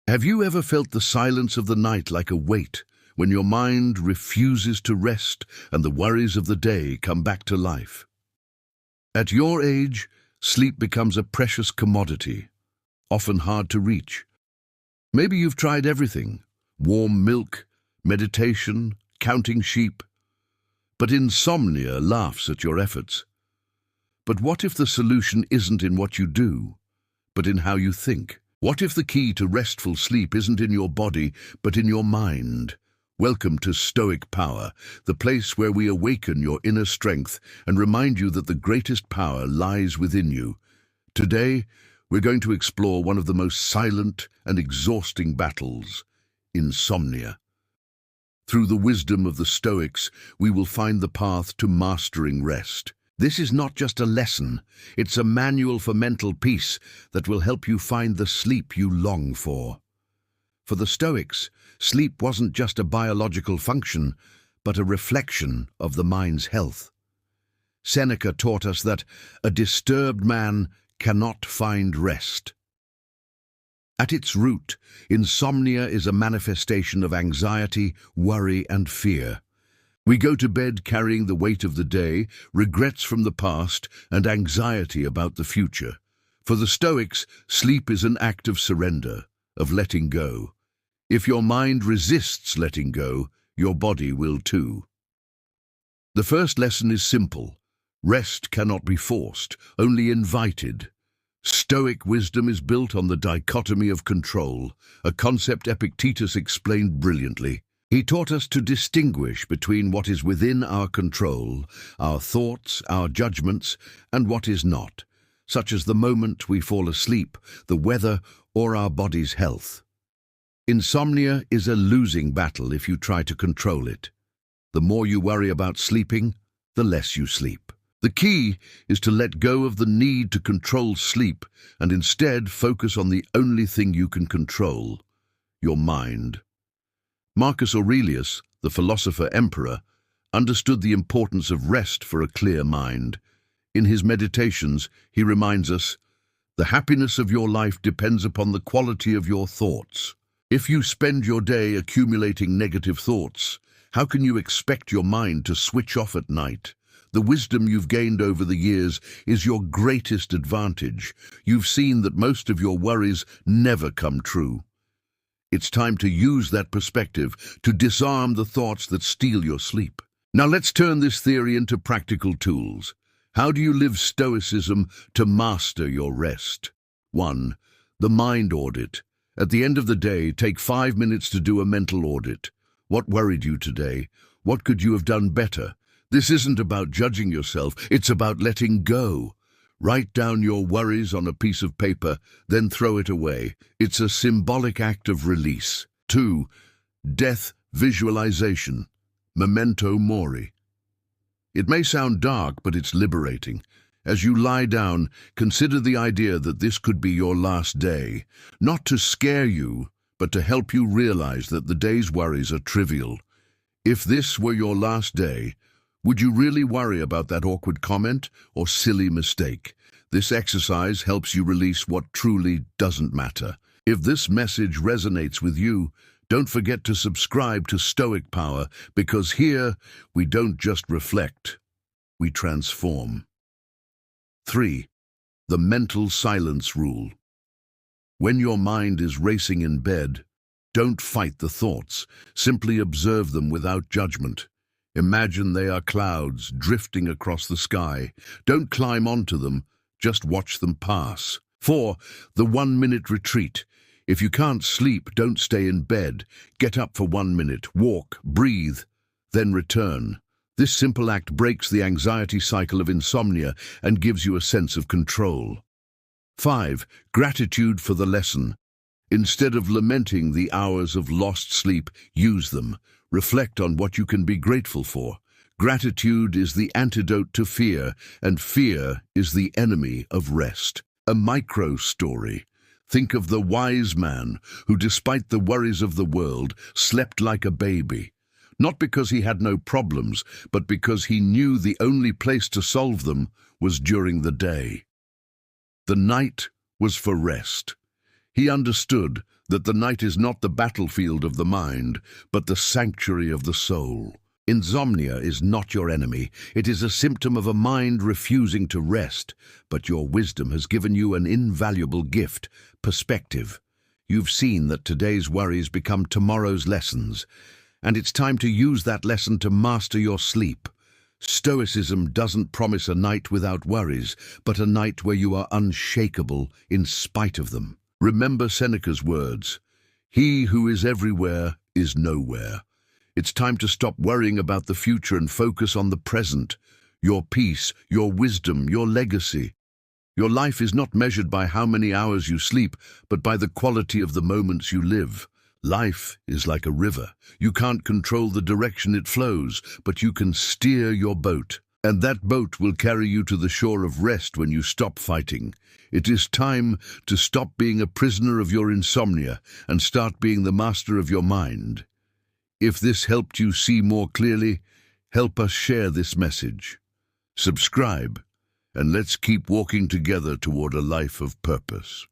Have you ever felt the silence of the night like a weight, when your mind refuses to rest and the worries of the day come back to life? At your age, sleep becomes a precious commodity, often hard to reach. Maybe you've tried everything: warm milk, meditation, counting sheep. But insomnia laughs at your efforts. But what if the solution isn't in what you do, but in how you think? What if the key to restful sleep isn't in your body, but in your mind? Welcome to Stoic Power, the place where we awaken your inner strength and remind you that the greatest power lies within you. Today, we're going to explore one of the most silent and exhausting battles: insomnia. Through the wisdom of the Stoics, we will find the path to mastering rest. This is not just a lesson, it's a manual for mental peace that will help you find the sleep you long for. For the Stoics, sleep wasn't just a biological function, but a reflection of the mind's health. Seneca taught us that a disturbed man cannot find rest. At its root, insomnia is a manifestation of anxiety, worry, and fear. We go to bed carrying the weight of the day, regrets from the past, and anxiety about the future. For the Stoics, sleep is an act of surrender, of letting go. If your mind resists letting go, your body will too. The first lesson is simple: rest cannot be forced, only invited. Stoic wisdom is built on the dichotomy of control, a concept Epictetus explained brilliantly. He taught us to distinguish between what is within our control, our thoughts, our judgments, and what is not, such as the moment we fall asleep, the weather, or our body's health. Insomnia is a losing battle if you try to control it. The more you worry about sleeping, the less you sleep. The key is to let go of the need to control sleep and instead focus on the only thing you can control: your mind. Marcus Aurelius, the philosopher-emperor, understood the importance of rest for a clear mind. In his Meditations, he reminds us, "The happiness of your life depends upon the quality of your thoughts." If you spend your day accumulating negative thoughts, how can you expect your mind to switch off at night? The wisdom you've gained over the years is your greatest advantage. You've seen that most of your worries never come true. It's time to use that perspective to disarm the thoughts that steal your sleep. Now let's turn this theory into practical tools. How do you live Stoicism to master your rest? 1. The mind audit. At the end of the day, take 5 minutes to do a mental audit. What worried you today? What could you have done better? This isn't about judging yourself, it's about letting go. Write down your worries on a piece of paper, then throw it away. It's a symbolic act of release. 2. Death visualization. Memento mori. It may sound dark, but it's liberating. As you lie down, consider the idea that this could be your last day, not to scare you, but to help you realize that the day's worries are trivial. If this were your last day, would you really worry about that awkward comment or silly mistake? This exercise helps you release what truly doesn't matter. If this message resonates with you, don't forget to subscribe to Stoic Power, because here we don't just reflect, we transform. 3. The mental silence rule. When your mind is racing in bed, don't fight the thoughts. Simply observe them without judgment. Imagine they are clouds drifting across the sky. Don't climb onto them, just watch them pass. 4. The 1-minute retreat. If you can't sleep, don't stay in bed. Get up for 1 minute, walk, breathe, then return. This simple act breaks the anxiety cycle of insomnia and gives you a sense of control. 5. Gratitude for the lesson. Instead of lamenting the hours of lost sleep, use them. Reflect on what you can be grateful for. Gratitude is the antidote to fear, and fear is the enemy of rest. A micro story. Think of the wise man who, despite the worries of the world, slept like a baby. Not because he had no problems, but because he knew the only place to solve them was during the day. The night was for rest. He understood that the night is not the battlefield of the mind, but the sanctuary of the soul. Insomnia is not your enemy. It is a symptom of a mind refusing to rest. But your wisdom has given you an invaluable gift: perspective. You've seen that today's worries become tomorrow's lessons, and it's time to use that lesson to master your sleep. Stoicism doesn't promise a night without worries, but a night where you are unshakable in spite of them. Remember Seneca's words: "He who is everywhere is nowhere." It's time to stop worrying about the future and focus on the present. Your peace, your wisdom, your legacy. Your life is not measured by how many hours you sleep, but by the quality of the moments you live. Life is like a river. You can't control the direction it flows, but you can steer your boat. And that boat will carry you to the shore of rest when you stop fighting. It is time to stop being a prisoner of your insomnia and start being the master of your mind. If this helped you see more clearly, help us share this message. Subscribe, and let's keep walking together toward a life of purpose.